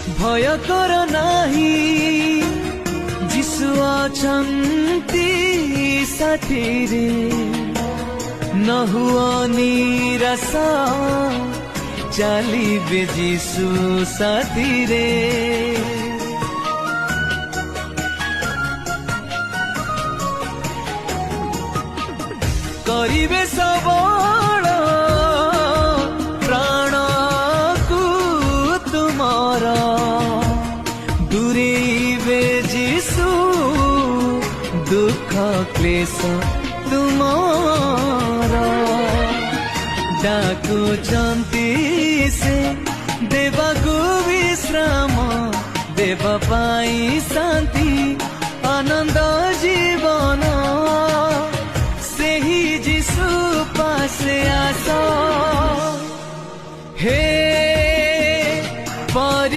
भय कर नाही जिसु अछंती साथी रे न हुआ निराश चलिबे जिसु साथी रे करिबे सबल प्राण को तुमारा दूरेबे जिसु दुख क्लेश तुमारा डाकुचंती से देवाकु विश्राम देवा पाई शांति